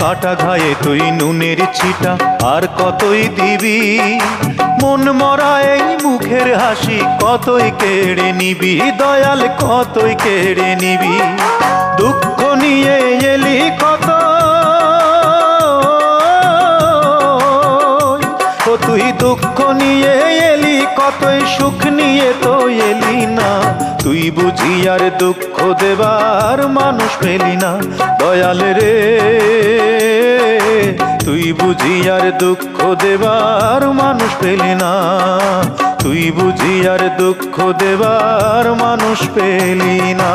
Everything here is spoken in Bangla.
কাটা ঘায়ে তুই নুনের ছিটা আর কতই দিবি, মন মরা এই মুখের হাসি কতই কেড়ে নিবি, দয়াল কতই কেড়ে নিবি। দুঃখ নিয়ে এলি কত, ও তুই দুঃখ নিয়ে এলি কতই, সুখ নিয়ে তো এলি না। তুই বুঝি আর দুঃখ দেবার মানুষ পেলি না, দয়াল রে তুই বুঝি আর দুঃখ দেবার মানুষ পেলি না, তুই বুঝি আর দুঃখ দেবার মানুষ পেলি না।